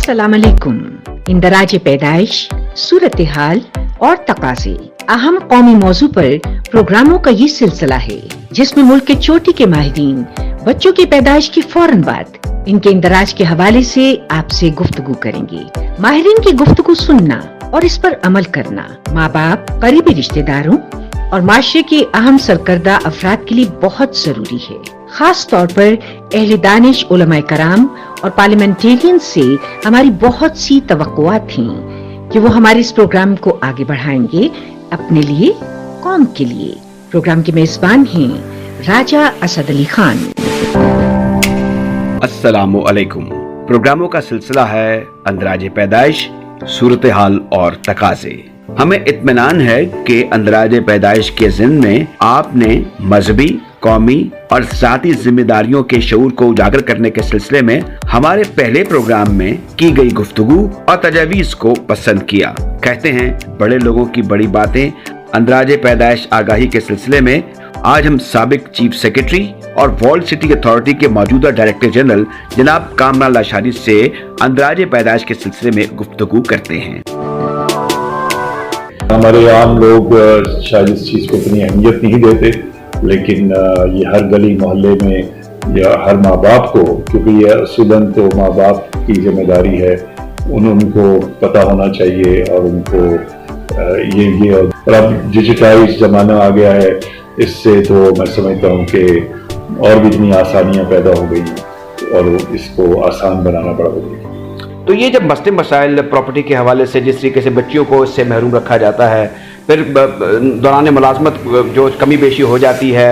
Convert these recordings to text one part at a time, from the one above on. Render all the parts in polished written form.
अस्सलाम अलैकुम। इंदराज पैदाइश, सूरत हाल और तकाज़े अहम कौमी मौजू पर प्रोग्रामों का ये सिलसिला है जिसमें मुल्क के चोटी के माहिरीन बच्चों की पैदाइश के फौरन बाद इनके इंदराज के हवाले से आपसे गुफ्तगू करेंगे। माहिरीन की गुफ्तगू सुनना और इस पर अमल करना माँ बाप, करीबी रिश्तेदारों और माशरे के अहम सरकर्दा अफराद के लिए बहुत जरूरी है। खास तौर पर अहले दानिश, उलमाए कराम और पार्लियामेंटेरियन से हमारी बहुत सी तवक्कुआत थी कि वो हमारे इस प्रोग्राम को आगे बढ़ाएंगे अपने लिए, कौम के लिए। प्रोग्राम के मेजबान हैं राजा असद अली खान। अस्सलामु अलैकुम। प्रोग्रामों का सिलसिला है अंदराज पैदाइश, सूरत हाल और तकाज़े। हमें इत्मीनान है कि अंदराज पैदाइश के ज़िम्न में आपने मजहबी, कौमी और ज़ाती जिम्मेदारियों के शऊर को उजागर करने के सिलसिले में हमारे पहले प्रोग्राम में की गई गुफ्तगू और तजावीज़ को पसंद किया। कहते हैं बड़े लोगों की बड़ी बातें। अंदराज पैदाइश आगाही के सिलसिले में आज हम साबिक चीफ सेक्रेटरी और वर्ल्ड सिटी अथॉरिटी के मौजूदा डायरेक्टर जनरल जनाब कामरान लाशारी से अंदराज पैदाइश के सिलसिले में गुफ्तगू करते हैं। हमारे आम लोग शायद इस चीज़ को इतनी अहमियत नहीं देते, लेकिन ये हर गली मोहल्ले में या हर माँ बाप को, क्योंकि ये असूलन तो माँ बाप की जिम्मेदारी है, उनको पता होना चाहिए और उनको ये और अब डिजिटाइज ज़माना आ गया है, इससे तो मैं समझता हूँ कि और भी इतनी आसानियाँ पैदा हो गई और इसको आसान बनाना पड़ा होगा। तो ये जब मसले मसाइल प्रॉपर्टी के हवाले से जिस तरीके से बच्चियों को इससे महरूम रखा जाता है, फिर दौरान मुलाजमत जो कमी बेशी हो जाती है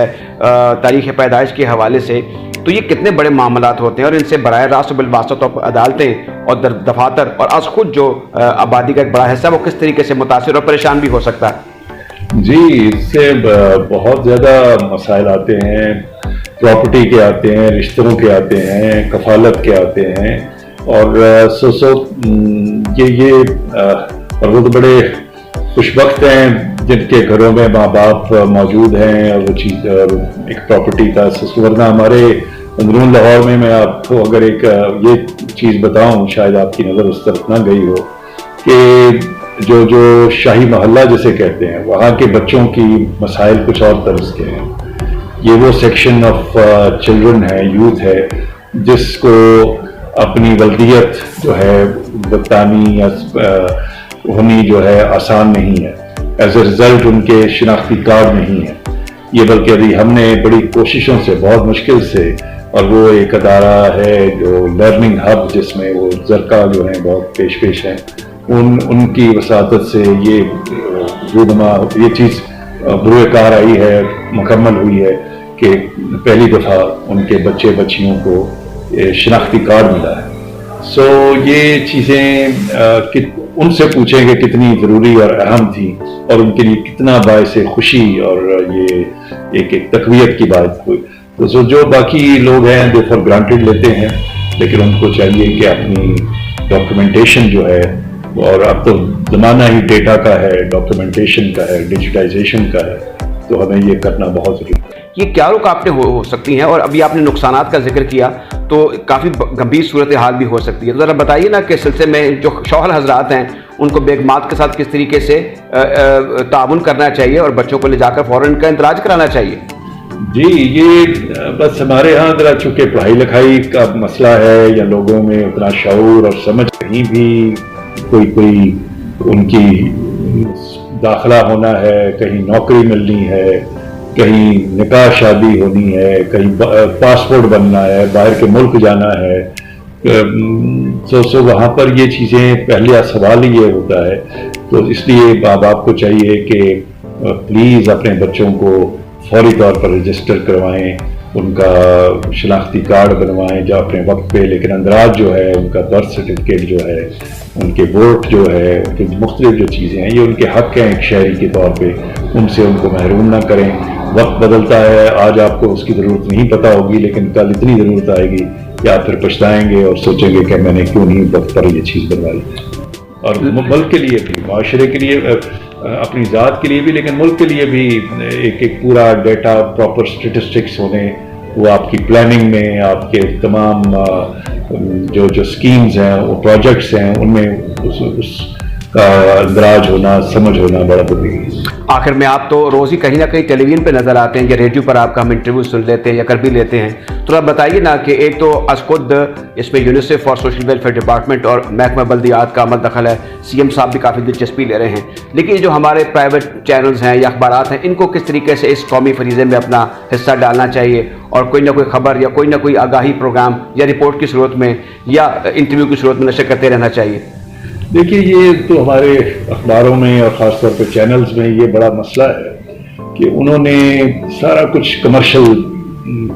तारीख़ पैदाइश के हवाले से, तो ये कितने बड़े मामलात होते हैं और इनसे बराह रास्त बिलवासत अदालतें और दफातर और आज खुद जो आबादी का एक बड़ा हिस्सा वो किस तरीके से मुतासिर और परेशान भी हो सकता है। जी, इससे बहुत ज़्यादा मसाइल आते हैं, प्रॉपर्टी के आते हैं, रिश्तों के आते हैं, कफालत के आते हैं और ये और वो तो बड़े खुशबख्त हैं जिनके घरों में माँ बाप मौजूद हैं और वो चीज़ एक प्रॉपर्टी का, वरना हमारे अंदरून लाहौर में मैं आपको अगर एक ये चीज़ बताऊं, शायद आपकी नज़र उस तरफ ना गई हो, कि जो शाही मोहल्ला जिसे कहते हैं, वहाँ के बच्चों की मसाइल कुछ और तरह के हैं। ये वो सेक्शन ऑफ चिल्ड्रन है, यूथ है, जिसको अपनी वल्दियत जो है बतानी या होनी जो है आसान नहीं है। एज ए रिजल्ट उनके शिनाख्ती कार्ड नहीं है ये, बल्कि अभी हमने बड़ी कोशिशों से, बहुत मुश्किल से, और वो एक अदारा है जो लर्निंग हब, जिसमें वो जरका जो है बहुत पेश हैं, उनकी वसातत से ये ये चीज़ बुरे कार आई है, मुकम्मल हुई है कि पहली दफ़ा उनके बच्चे बच्चियों को शिनाख्ती कार्ड मिला है। सो ये चीज़ें उनसे पूछेंगे कितनी ज़रूरी और अहम थी और उनके लिए कितना बायस खुशी और ये एक तकवीयत की बात हुई। तो जो बाकी लोग हैं जो फॉर ग्रांटेड लेते हैं, लेकिन उनको चाहिए कि अपनी डॉक्यूमेंटेशन जो है, और अब तो ज़माना ही डेटा का है, डॉक्यूमेंटेशन का है, डिजिटाइजेशन का है, तो हमें ये करना बहुत ज़रूरी है। ये क्या रुकावटें हो सकती हैं, और अभी आपने नुकसानात का जिक्र किया तो काफ़ी गंभीर सूरत हाल भी हो सकती है, तो ज़रा बताइए ना कि सिलसिले में जो शौहर हजरात हैं उनको बेगमात के साथ किस तरीके से ताउन करना चाहिए और बच्चों को ले जाकर फ़ौरन का इंदराज कराना चाहिए। जी, ये बस हमारे यहाँ ज़रा चूँकि पढ़ाई लिखाई का मसला है या लोगों में उतना शऊर और समझ, कहीं भी कोई उनकी दाखिला होना है, कहीं नौकरी मिलनी है, कहीं निकाह शादी होनी है, कहीं पासपोर्ट बनना है, बाहर के मुल्क जाना है, वहाँ पर ये चीज़ें पहले सवाल ही ये होता है। तो इसलिए माँ बाप को चाहिए कि प्लीज़ अपने बच्चों को फौरी तौर पर रजिस्टर करवाएं, उनका शनाख्ती कार्ड बनवाएं जो अपने वक्त पे, लेकिन अंदराज जो है, उनका बर्थ सर्टिफिकेट जो है, उनके वोट जो है, उनकी मुख्तलिफ जो चीज़ें हैं, ये उनके हक़ हैं एक शहरी के तौर पे, उनसे उनको महरूम ना करें। वक्त बदलता है, आज आपको उसकी ज़रूरत नहीं पता होगी, लेकिन कल इतनी ज़रूरत आएगी कि आप फिर पछताएंगे और सोचेंगे कि मैंने क्यों नहीं वक्त पर ये चीज़ बनवाई। और मुल्क के लिए भी, माशरे के लिए, अपनी ज़ात के लिए भी, लेकिन मुल्क के लिए भी एक पूरा डेटा, प्रॉपर स्टेटिस्टिक्स होने वो आपकी प्लानिंग में, आपके तमाम जो स्कीम्स हैं, वो प्रोजेक्ट्स हैं, उनमें उसका अंदाज होना, समझ होना बड़ा ज़रूरी है। आखिर में आप तो रोज़ ही कहीं ना कहीं टेलीविज़न पे नज़र आते हैं या रेडियो पर आपका हम इंटरव्यू सुन लेते हैं या कर भी लेते हैं, तो आप बताइए ना कि एक तो खुद इसमें यूनिसेफ और सोशल वेलफेयर डिपार्टमेंट और महकमा बल्दियात का अमल दखल है, सीएम साहब भी काफ़ी दिलचस्पी ले रहे हैं, लेकिन जो हमारे प्राइवेट चैनल्स हैं या अखबारात हैं, इनको किस तरीके से इस कौमी फरीज़े में अपना हिस्सा डालना चाहिए और कोई ना कोई खबर या कोई ना कोई आगाही प्रोग्राम या रिपोर्ट की सूरत में या इंटरव्यू की सूरत में नशर करते रहना चाहिए? देखिए, ये तो हमारे अखबारों में और ख़ास तौर पे चैनल्स में ये बड़ा मसला है कि उन्होंने सारा कुछ कमर्शियल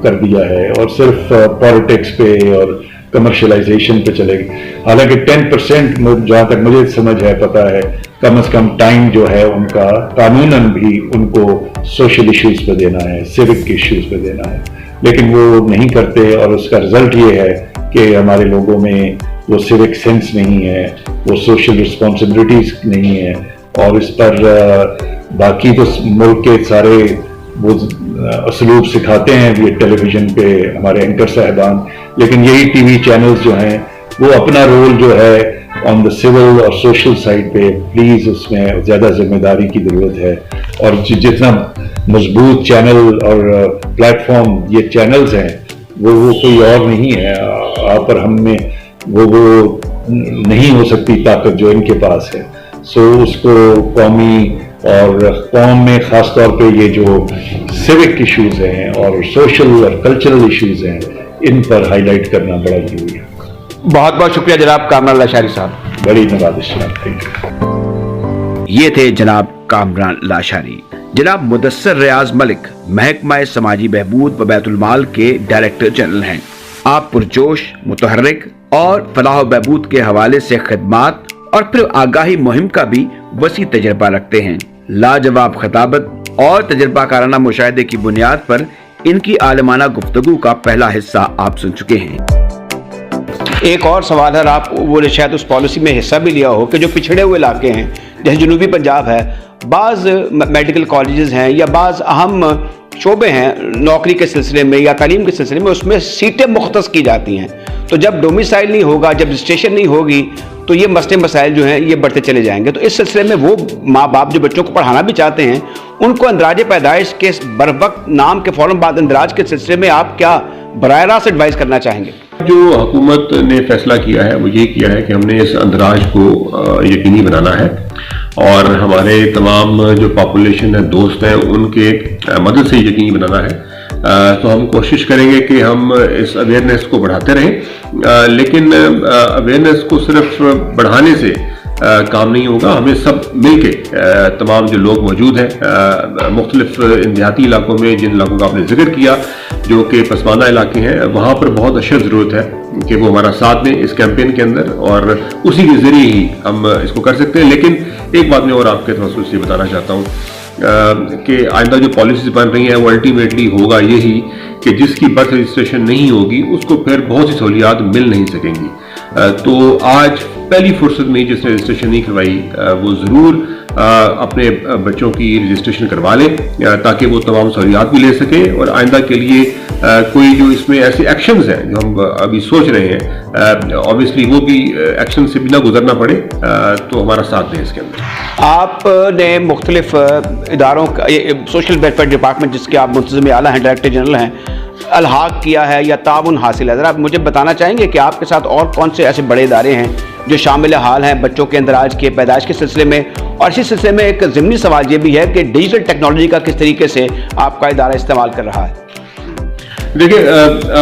कर दिया है और सिर्फ पॉलिटिक्स पे और कमर्शलाइजेशन पे चले गए। हालांकि 10% जहाँ तक मुझे समझ है, पता है, कम से कम टाइम जो है उनका कानूनन भी उनको सोशल इश्यूज पे देना है, सिविक इश्यूज पे देना है, लेकिन वो नहीं करते और उसका रिजल्ट ये है कि हमारे लोगों में वो सिविक सेंस नहीं है, वो सोशल रिस्पॉन्सिबिलिटीज नहीं है, और इस पर बाकी तो मुल्क के सारे वो असलूब सिखाते हैं ये टेलीविज़न पे हमारे एंकर साहबान, लेकिन यही टीवी चैनल्स जो हैं वो अपना रोल जो है ऑन द सिविल और सोशल साइड पे प्लीज़ उसमें ज़्यादा जिम्मेदारी की ज़रूरत है। और जितना मजबूत चैनल और प्लेटफॉर्म ये चैनल्स हैं वो कोई और नहीं है, आप और हम में वो नहीं हो सकती ताकत जो इनके पास है। सो उसको कौमी और कौम में ख़ास तौर पे ये जो सिविक इश्यूज हैं और सोशल और कल्चरल इश्यूज हैं, इन पर हाईलाइट करना बड़ा जरूरी है। बहुत बहुत शुक्रिया जनाब कामरान लाशारी साहब। बड़ी नवाजिश जनाब, थैंक यू। ये थे जनाब कामरान लाशारी। जनाब मुदस्सर रियाज मलिक महकमा समाजी बहबूद व बैतुल माल के डायरेक्टर जनरल हैं। आप पुरजोश, मुतहर्रिक और फलाह बहबूद के हवाले से खिदमात और फिर आगाही मुहिम का भी वसी तजर्बा रखते हैं। लाजवाब खिताबत और तजर्बाकाराना मुशाहिदे की बुनियाद पर इनकी आलमाना गुफ्तगू का पहला हिस्सा आप सुन चुके हैं। एक और सवाल है, आप वो शायद उस पॉलिसी में हिस्सा भी लिया हो कि जो पिछड़े हुए इलाके हैं जैसे जनूबी पंजाब है, बाज़ मेडिकल कॉलेजेस हैं या बाज़ अहम शोबे हैं नौकरी के सिलसिले में या तालीम के सिलसिले में, उसमें सीटें मुख्तस की जाती हैं, तो जब डोमिसाइल नहीं होगा, जब रजिस्ट्रेशन नहीं होगी, तो ये मसले मसाइल जो हैं ये बढ़ते चले जाएंगे। तो इस सिलसिले में वो माँ बाप जो बच्चों को पढ़ाना भी चाहते हैं, उनको अंदराज पैदाइश के बरवक्त नाम के फ़ौरन बाद अंदराज के सिलसिले में आप क्या बराह रास्त एडवाइस करना चाहेंगे? जो हुकूमत ने फैसला किया है वो ये किया है कि हमने इस अंदराज को यकीनी बनाना है और हमारे तमाम जो पॉपुलेशन है, दोस्त हैं, उनके मदद से यकीनी बनाना है। तो हम कोशिश करेंगे कि हम इस अवेयरनेस को बढ़ाते रहें, लेकिन अवेयरनेस को सिर्फ बढ़ाने से काम नहीं होगा। हमें सब मिल के तमाम जो लोग मौजूद हैं मुख्तलिफ देहाती इलाकों में, जिन इलाकों का आपने जिक्र किया जो कि पसमानदा इलाके हैं, वहाँ पर बहुत अशद ज़रूरत है कि वो हमारा साथ दें इस कैंपेन के अंदर, और उसी के ज़रिए ही हम इसको कर सकते हैं। लेकिन एक बात मैं और आपके तवज्जुह से बताना चाहता हूँ कि आइंदा जो पॉलिसीज बन रही हैं वो अल्टीमेटली होगा यही कि जिसकी बर्थ रजिस्ट्रेशन नहीं होगी उसको फिर बहुत सी सहूलियात मिल नहीं सकेंगी। तो आज पहली फुर्सत में जिसने रजिस्ट्रेशन नहीं करवाई वो ज़रूर अपने बच्चों की रजिस्ट्रेशन करवा लें ताकि वो तमाम सहूलियात भी ले सकें, और आइंदा के लिए कोई जो इसमें ऐसे एक्शंस हैं जो हम अभी सोच रहे हैं, ऑब्वियसली वो भी एक्शन से बिना गुजरना पड़े, तो हमारा साथ दें इसके अंदर। आपने मुख्तलिफ इदारों का सोशल वेलफेयर डिपार्टमेंट जिसके आप मुंतज़िम आला हैं, डायरेक्टर जनरल हैं, अलहाक किया है या ताउन हासिल है, ज़रा आप मुझे बताना चाहेंगे कि आपके साथ और कौन से ऐसे बड़े इदारे हैं जो शामिल हाल हैं बच्चों के अंदराज के पैदाइश के सिलसिले में? और इसी सिलसिले में एक ज़िमनी सवाल ये भी है कि डिजिटल टेक्नोलॉजी का किस तरीके से आपका इदारा इस्तेमाल कर रहा है? देखिए,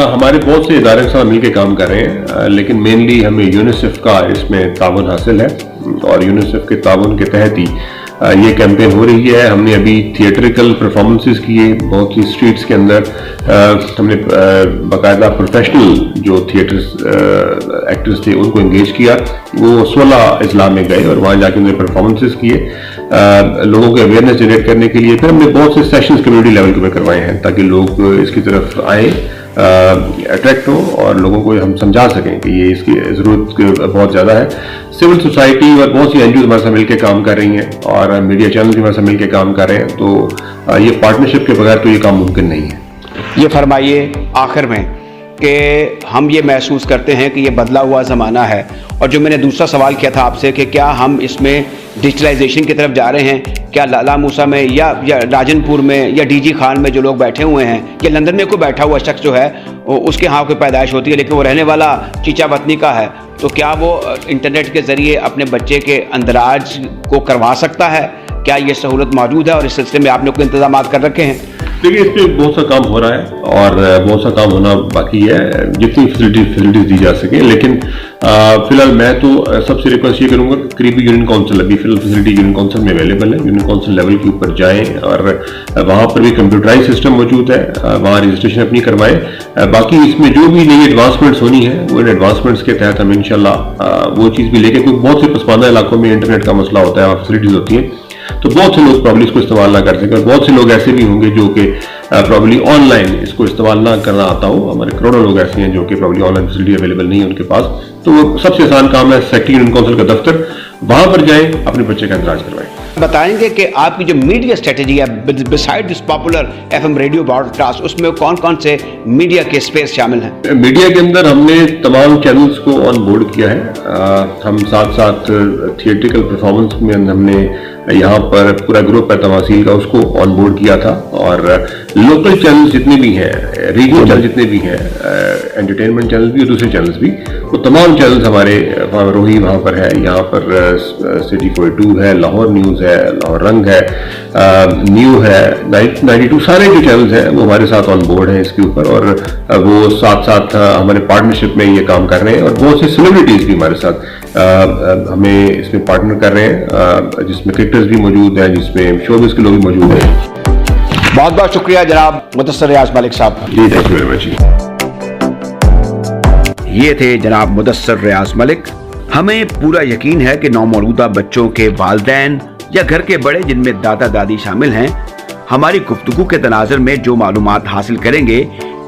हमारे बहुत से इदारे के साथ मिलकर काम कर रहे हैं, लेकिन मेनली हमें यूनिसेफ का इसमें ताउन हासिल है और यूनिसेफ के ताउन के तहत ही ये कैंपेन हो रही है। हमने अभी थिएट्रिकल परफॉर्मेंसेस किए बहुत सी स्ट्रीट्स के अंदर, हमने बाकायदा प्रोफेशनल जो थिएटर एक्टर्स थे उनको एंगेज किया, वो 16 अजला में गए और वहाँ जाके उन्होंने परफॉर्मेंसेस किए लोगों को अवेयरनेस जनरेट करने के लिए। फिर हमने बहुत से सेशंस कम्युनिटी लेवल के करवाए हैं ताकि लोग इसकी तरफ आए, अट्रैक्ट हो और लोगों को हम समझा सकें कि ये इसकी ज़रूरत बहुत ज़्यादा है। सिविल सोसाइटी और बहुत सी एनजीओ हमारे साथ मिलकर काम कर रही हैं और मीडिया चैनल भी हमारे साथ मिलकर काम कर रहे हैं, तो ये पार्टनरशिप के बगैर तो ये काम मुमकिन नहीं है। ये फरमाइए आखिर में कि हम ये महसूस करते हैं कि ये बदला हुआ ज़माना है, और जो मैंने दूसरा सवाल किया था आपसे कि क्या हम इसमें डिजिटलाइजेशन की तरफ जा रहे हैं, क्या लाला मूसा में या राजनपुर में या डीजी खान में जो लोग बैठे हुए हैं, या लंदन में कोई बैठा हुआ शख्स जो है उसके यहाँ कोई पैदाइश होती है लेकिन वो रहने वाला चीचा वतनी का है, तो क्या वो इंटरनेट के ज़रिए अपने बच्चे के अंदराज को करवा सकता है? क्या ये सहूलत मौजूद है और इस सिलसिले में आपने कोई इंतजाम कर रखे हैं? देखिए, इस पे बहुत सा काम हो रहा है और बहुत सा काम होना बाकी है, जितनी फैसिलिटीज दी जा सके। लेकिन फिलहाल मैं तो सबसे रिक्वेस्ट ये करूंगा कि करीबी यूनियन काउंसिल, अभी फिलहाल फैसिलिटी यूनियन काउंसिल में अवेलेबल है, यूनियन काउंसिल लेवल के ऊपर जाएं और वहाँ पर भी कंप्यूटराइज सिस्टम मौजूद है, वहाँ रजिस्ट्रेशन अपनी करवाएं। बाकी इसमें जो भी नई एडवांसमेंट्स होनी है वो इन एडवांसमेंट्स के तहत हम इंशाल्लाह वो चीज़ भी लेके, क्योंकि बहुत से पसमानदा इलाकों में इंटरनेट का मसला होता है और फैसिलिटीज होती है, तो बहुत से लोग प्रॉब्ली इसको इस्तेमाल ना कर सकें, और बहुत से लोग ऐसे भी होंगे जो कि प्रॉब्ली ऑनलाइन इसको इस्तेमाल ना करना आता हो। हमारे करोड़ों लोग ऐसे हैं जो कि प्रॉब्ली ऑनलाइन फैसिलिटी अवेलेबल नहीं है उनके पास, तो वो सबसे आसान काम है सेक्रेटरी यूनियन काउंसिल का दफ्तर, वहां पर जाएं, अपने बच्चे का इंदराज करवाएं। बताएंगे कि आपकी जो मीडिया स्ट्रेटजी है beside this popular FM radio broadcast, उसमें कौन कौन से मीडिया के स्पेस शामिल हैं? मीडिया के अंदर हमने तमाम चैनल्स को ऑन बोर्ड किया है। हम साथ साथ थिएट्रिकल परफॉर्मेंस में हमने यहाँ पर पूरा ग्रुप है तमासील का, उसको ऑन बोर्ड किया था, और लोकल चैनल्स जितने भी हैं, रीजनल चैनल जितने भी हैं, एंटरटेनमेंट चैनल भी और दूसरे चैनल्स भी, वो तमाम चैनल्स हमारे रोही वहाँ पर है, यहाँ पर सिटी 42 है, लाहौर न्यूज़ है, लाहौर रंग है, न्यू है, 92, सारे जो चैनल्स हैं वो हमारे साथ ऑन बोर्ड हैं इसके ऊपर, और वो साथ साथ हमारे पार्टनरशिप में ये काम कर रहे हैं, और बहुत से सेलिब्रिटीज़ भी हमारे साथ हमें इसमें पार्टनर कर रहे हैं, जिसमें क्रिकेटर्स भी मौजूद हैं, जिसमें शोबिज़ के लोग भी मौजूद हैं। बहुत बहुत शुक्रिया जनाब मुदस्सर रियाज मलिक साहब। जी, थैंक यू वेरी मच। ये थे जनाब मुदस्सर रियाज मलिक। हमें पूरा यकीन है कि नौमौलूदा बच्चों के वालिदैन या घर के बड़े जिनमें दादा दादी शामिल हैं, हमारी गुफ्तगू के तनाज़ुर में जो मालूमात हासिल करेंगे,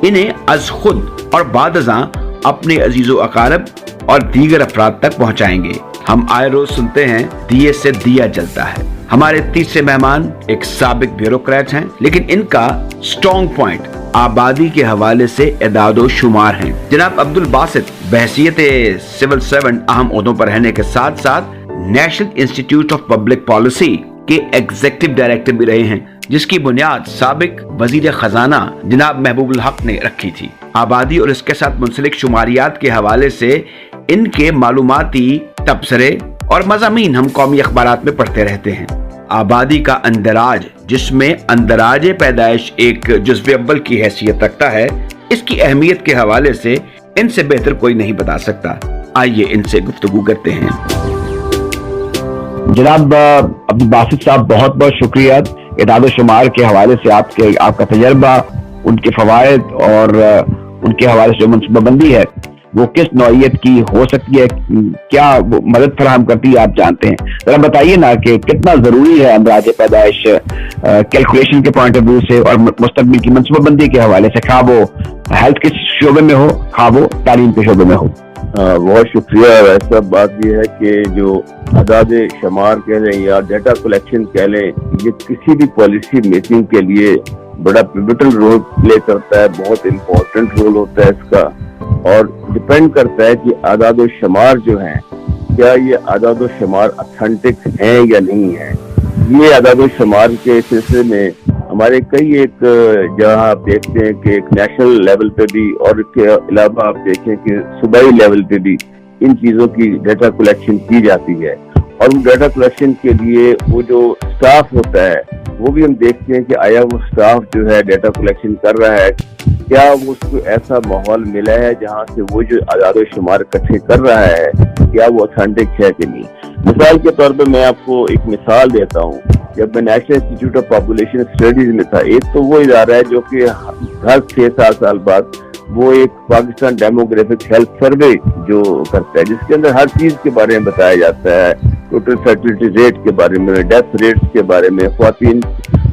इन्हें अज खुद और बादज़ां अपने अजीज़ो अकारब और दीगर अफराद तक पहुँचाएंगे। हम आए रोज सुनते हैं दिए से दिया जलता है। हमारे तीसरे मेहमान एक साबिक ब्यूरोक्रेट हैं, लेकिन इनका स्ट्रॉन्ग पॉइंट आबादी के हवाले से एदादो शुमार हैं। जनाब अब्दुल बासित बहसियत सिविल सर्वेंट अहम ओहदों पर रहने के साथ साथ national institute of public policy के एग्जीक्यूटिव डायरेक्टर भी रहे हैं, जिसकी बुनियाद साबिक वजीर खजाना जनाब महबूबुल हक ने रखी थी। आबादी और इसके साथ मुंसलिक शुमारियात के हवाले से इनके मालूमाती तबसरे और मज़ामीन हम कौमी अखबारात में पढ़ते रहते हैं। आबादी का अंदराज, जिसमें अंदराज पैदाइश एक जुज़्व अव्वल की हैसियत रखता है, इसकी अहमियत के हवाले से इनसे बेहतर कोई नहीं बता सकता। आइए इनसे गुफ्तगू करते हैं। जनाब अब्दुल बासित साहब, बहुत बहुत शुक्रिया। इदाद शुमार के हवाले से आपका तजर्बा, उनके फवायद और उनके हवाले से जो मनसूबाबंदी है वो किस नौइयत की हो सकती है, क्या वो मदद फराहम करती है, आप जानते हैं। जरा बताइए ना कि कितना ज़रूरी है अंदराज पैदाइश कैलकुलेशन के पॉइंट ऑफ व्यू से और मुस्तकबिल की मनसूबाबंदी के हवाले से, खा वो हेल्थ के शोबे में हो, खा वो तालीम के शोबे में हो। बहुत शुक्रिया। वैसा बात यह है कि जो आदाद शुमार कह लें या डाटा कलेक्शन कह लें, ये किसी भी पॉलिसी मेकिंग के लिए बड़ा पिवटल रोल प्ले करता है, बहुत इम्पोर्टेंट रोल होता है इसका, और डिपेंड करता है कि आदाद शुमार जो हैं, क्या ये आदाद शुमार ऑथेंटिक हैं या नहीं है। ये आदाद शुमार के सिलसिले में हमारे कई एक जहाँ आप देखते हैं कि एक नेशनल लेवल पे भी और इसके अलावा आप देखें कि सूबाई लेवल पे भी इन चीज़ों की डाटा कलेक्शन की जाती है, और उन डाटा कलेक्शन के लिए वो जो स्टाफ होता है वो भी हम देखते हैं कि आया वो स्टाफ जो है डाटा कलेक्शन कर रहा है, क्या वो उसको ऐसा माहौल मिला है जहाँ से वो जो आदाद शुमार इकट्ठे कर रहा है, क्या वो ऑथेंटिक है कि नहीं। मिसाल के तौर पे मैं आपको एक मिसाल देता हूँ। जब मैं national institute of population studies में था, एक तो वो इदारा है जो कि हर 6-7 साल बाद वो एक पाकिस्तान डेमोग्राफिक हेल्थ सर्वे जो करता है, जिसके अंदर हर चीज के बारे में बताया जाता है, टोटल फर्टिलिटी रेट के बारे में, डेथ रेट्स के बारे में, ख्वातीन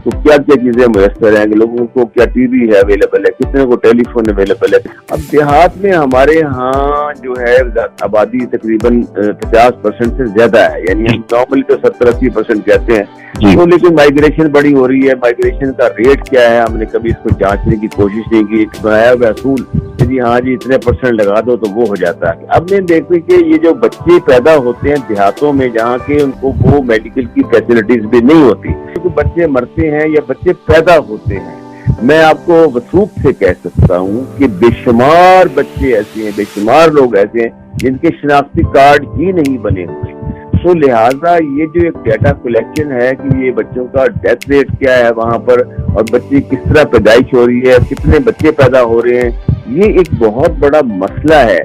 को क्या क्या चीजें मुयसर हैं, कि लोगों को क्या टीवी है अवेलेबल है, कितने को टेलीफोन अवेलेबल है। अब देहात में हमारे यहाँ जो है आबादी तकरीबन 50% से ज्यादा है, यानी हम नॉर्मली तो 70-80% कहते हैं, तो लेकिन माइग्रेशन बड़ी हो रही है। माइग्रेशन का रेट क्या है, हमने कभी इसको जांचने की कोशिश नहीं की। एक बनाया हुआ असूल यदि हाँ जी इतने % लगा दो तो वो हो जाता है। अब मैं देखते कि ये जो बच्चे पैदा होते हैं देहातों में, जहाँ के उनको वो मेडिकल की फैसिलिटीज भी नहीं होती, क्योंकि बच्चे मरते हैं या बच्चे पैदा होते हैं। मैं आपको वसूख से कह सकता हूँ कि बेशुमार बच्चे ऐसे हैं, बेशुमार लोग ऐसे हैं जिनके शनाख्ती कार्ड ही नहीं बने हुए। तो लिहाजा ये जो एक डेटा कलेक्शन है कि ये बच्चों का डेथ रेट क्या है वहाँ पर, और बच्चे किस तरह पैदाइश हो रही है, कितने बच्चे पैदा हो रहे हैं, ये एक बहुत बड़ा मसला है।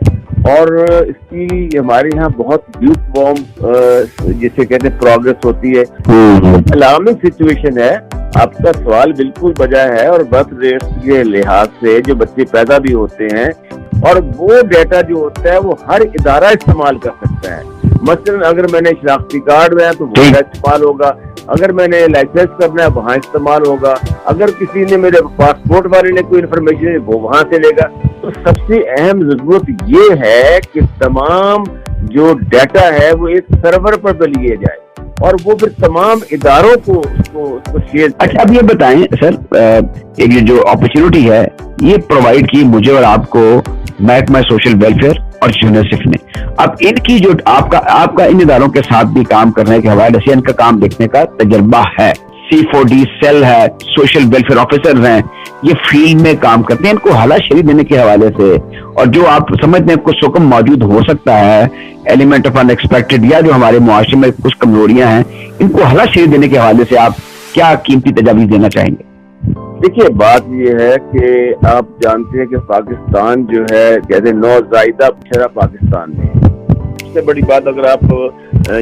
और इसकी हमारे यहाँ बहुत यूथ वॉर्म जिसे कहते हैं प्रोग्रेस होती है। अलार्मिंग सिचुएशन है। आपका सवाल बिल्कुल बजा है, और बर्थ रेट के लिहाज से जो बच्चे पैदा भी होते हैं, और वो डेटा जो होता है वो हर इदारा इस्तेमाल कर सकता है। मसलन अगर मैंने शनाख्ती कार्ड में है तो वो इस्तेमाल होगा, अगर मैंने लाइसेंस करना है वहाँ इस्तेमाल होगा, अगर किसी ने मेरे पासपोर्ट वाले ने कोई इन्फॉर्मेशन है वो वहाँ से लेगा। तो सबसे अहम जरूरत ये है कि तमाम जो डाटा है वो एक सर्वर पर तो लिए जाए, और वो फिर तमाम इदारों को उसको शेयर। अच्छा, अब ये बताएं सर, एक जो अपॉर्चुनिटी है ये प्रोवाइड की मुझे और आपको महकमा सोशल वेलफेयर और यूनिसेफ ने। अब इनकी जो आपका इन इदारों के साथ भी काम करने के हवाले से इनका काम देखने का तजर्बा है। C4D सेल है, सोशल वेलफेयर ऑफिसर हैं, ये फील्ड में काम करते हैं। इनको हलाशरी देने के हवाले से, और जो आप समझते हैं कुछ सुकम मौजूद हो सकता है, एलिमेंट ऑफ अनएक्सपेक्टेड, या जो हमारे मुआशरे में कुछ कमजोरियां हैं, इनको हलाशरी देने के हवाले से आप क्या कीमती तजावीज देना चाहेंगे? देखिए, बात ये है कि आप जानते हैं कि पाकिस्तान जो है कहते हैं नौज़ायदा शरा पाकिस्तान में। सबसे बड़ी बात, अगर आप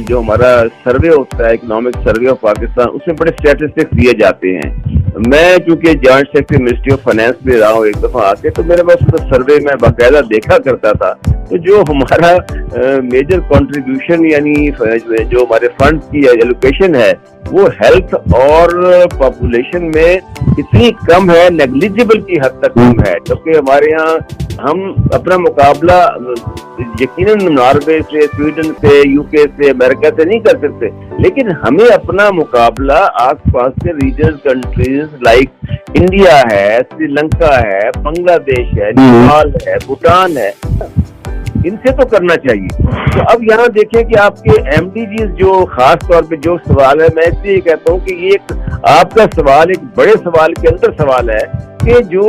जो हमारा सर्वे होता है इकोनॉमिक सर्वे ऑफ पाकिस्तान, उसमें बड़े स्टैटिस्टिक्स दिए जाते हैं। मैं चूंकि joint secretary ministry of finance में रहा हूँ एक दफा आके, तो मेरे पास तो सर्वे में बाकायदा देखा करता था। तो जो हमारा मेजर कंट्रीब्यूशन यानी जो हमारे फंड की एलोकेशन है वो हेल्थ और पॉपुलेशन में इतनी कम है, नेग्लिजिबल की हद तक कम है, क्योंकि हमारे यहाँ हम अपना मुकाबला यकीनन नॉर्वे से, स्वीडन से, यूके से, अमेरिका से नहीं कर सकते, लेकिन हमें अपना मुकाबला आसपास के रीजनल कंट्रीज लाइक इंडिया है, श्रीलंका है, बांग्लादेश है, नेपाल है, भूटान है, इनसे तो करना चाहिए। तो अब यहाँ देखें कि आपके MDGs जो खास तौर पे जो सवाल है, मैं इसलिए कहता हूँ कि ये एक आपका सवाल एक बड़े सवाल के अंदर सवाल है कि जो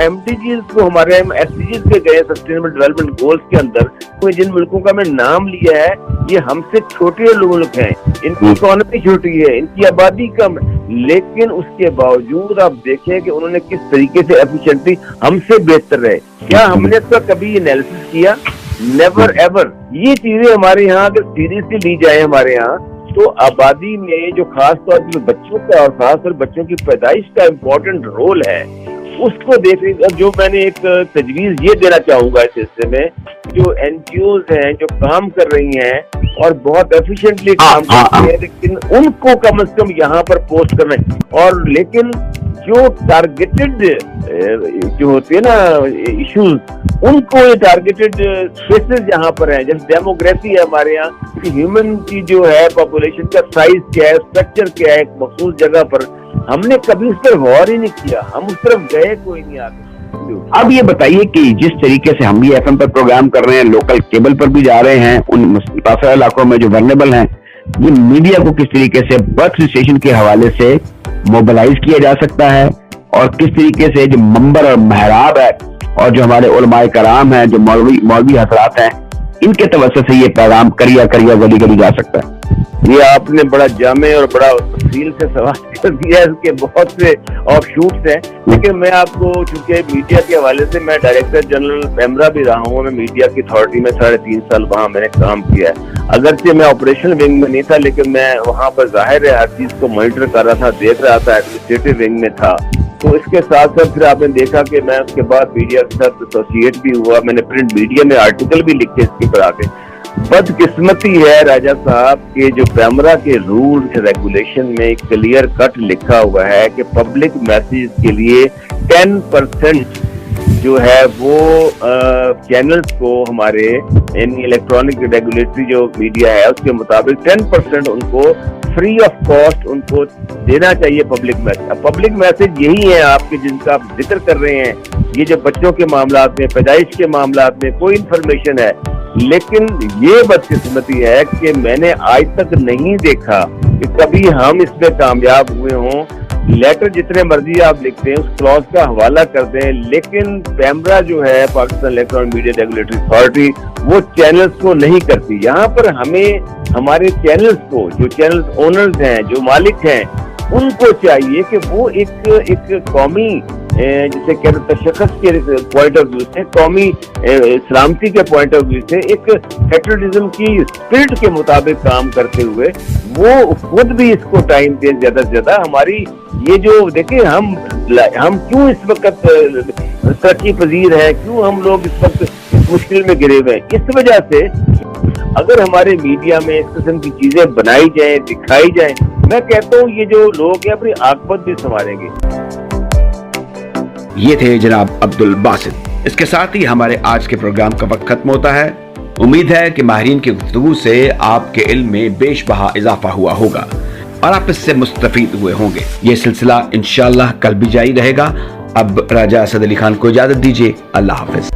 MDGs को हमारे SDGs के गए सस्टेनेबल डेवलपमेंट गोल्स के अंदर, कोई जिन मुल्कों का मैं नाम लिया है ये हमसे छोटे मुल्क हैं, इनकी इकोनॉमी छोटी है, इनकी आबादी कम है, लेकिन उसके बावजूद आप देखें कि उन्होंने किस तरीके से एफिशिएंटली हमसे बेहतर रहे। क्या हमने इसका कभी एनालिसिस किया? Never ever. ये चीजें हमारे यहाँ अगर सीरियसली ली जाए हमारे यहाँ, तो आबादी में जो खास तौर पर बच्चों का और खास तौर बच्चों की पैदाइश का इम्पोर्टेंट रोल है, उसको देख रही। जो मैंने एक तजवीज ये देना चाहूंगा इस हिस्से में, जो NGOs हैं जो काम कर रही हैं और बहुत एफिशिएंटली काम कर रही हैं, लेकिन उनको कम से कम यहाँ पर पोस्ट करना है। और लेकिन जो टारगेटेड जो होते हैं ना इश्यूज, उनको ये टारगेटेड स्पेसेस यहाँ पर हैं, जैसे डेमोग्राफी है हमारे यहाँ कि ह्यूमन की जो है पॉपुलेशन का साइज क्या है, स्ट्रक्चर क्या है, एक मखसूस जगह पर, हमने कभी उस पर गौर ही नहीं किया, हम उस तरफ गए कोई नहीं आगे। अब ये बताइए कि जिस तरीके से हम भी FM पर प्रोग्राम कर रहे हैं, लोकल केबल पर भी जा रहे हैं, उन मुतासर इलाकों में जो वल्नरेबल हैं, ये मीडिया को किस तरीके से बर्थ रजिस्ट्रेशन के हवाले से मोबिलाइज किया जा सकता है, और किस तरीके से जो मंबर और महराब है और जो हमारे उलमाए कराम हैं, जो मौलवी हजरात हैं, इनके तवज्जुह से ये पैगाम करिया गली गली जा सकता है? ये आपने बड़ा जामे और बड़ा तफसील से सवाल कर दिया है, इसके बहुत से ऑफशूट्स हैं, लेकिन मैं आपको चूंकि मीडिया के हवाले से मैं डायरेक्टर जनरल पैमरा भी रहा हूँ, मैं मीडिया की अथॉरिटी में 3.5 साल वहाँ मैंने काम किया है। अगरचे मैं ऑपरेशन विंग में नहीं था, लेकिन मैं वहाँ पर जाहिर है हर चीज को मॉनिटर कर रहा था, देख रहा था, एडमिनिस्ट्रेटिव विंग में था। तो इसके साथ साथ फिर आपने देखा कि मैं उसके बाद मीडिया के साथ एसोसिएट भी हुआ, मैंने प्रिंट मीडिया में आर्टिकल भी लिखे इसके पर आके। बदकिस्मती है राजा साहब के जो पैमरा के रूल्स रेगुलेशन में क्लियर कट लिखा हुआ है कि पब्लिक मैसेज के लिए 10% जो है वो चैनल्स को हमारे इलेक्ट्रॉनिक रेगुलेटरी जो मीडिया है उसके मुताबिक 10% उनको फ्री ऑफ कॉस्ट उनको देना चाहिए पब्लिक मैसेज। अब पब्लिक मैसेज यही है आपके जिनका आप जिक्र कर रहे हैं, ये जो बच्चों के मामलात में, पैदाइश के मामलात में कोई इंफॉर्मेशन है, लेकिन ये बदकिस्मती है कि मैंने आज तक नहीं देखा कि कभी हम इसमें कामयाब हुए हों। लेटर जितने मर्जी आप लिखते हैं उस क्लॉज का हवाला कर दें, लेकिन पैमरा जो है Pakistan electronic media regulatory authority वो चैनल्स को नहीं करती। यहाँ पर हमें हमारे चैनल्स को, जो चैनल ओनर्स हैं, जो मालिक हैं, उनको चाहिए कि वो एक कौमी जिसे कहते हैं तशख़्ख़ुस के पॉइंट ऑफ व्यू से, कौमी सलामती के पॉइंट ऑफ व्यू से एक पेट्रियटिज्म की स्पिरिट के मुताबिक काम करते हुए वो खुद भी इसको टाइम दें ज्यादा से ज्यादा। हमारी ये जो देखिए हम क्यों इस वक्त तरक्की पजीर है, क्यों हम लोग इस वक्त इस मुश्किल में गिरे हुए हैं, इस वजह से अगर हमारे मीडिया में इस किस्म की चीजें बनाई जाएं, दिखाई जाएं, मैं कहता हूँ ये जो लोग हैं अपनी आकबत भी संभालेंगे। ये थे जनाब अब्दुल बासित। इसके साथ ही हमारे आज के प्रोग्राम का वक्त खत्म होता है। उम्मीद है कि माहिरीन की गुफ्तगू से आपके इल्म में बेशबहा इजाफा हुआ होगा और आप इससे मुस्तफीद हुए होंगे। ये सिलसिला इंशाअल्लाह कल भी जारी रहेगा। अब राजा असद अली खान को इजाजत दीजिए। अल्लाह हाफिज।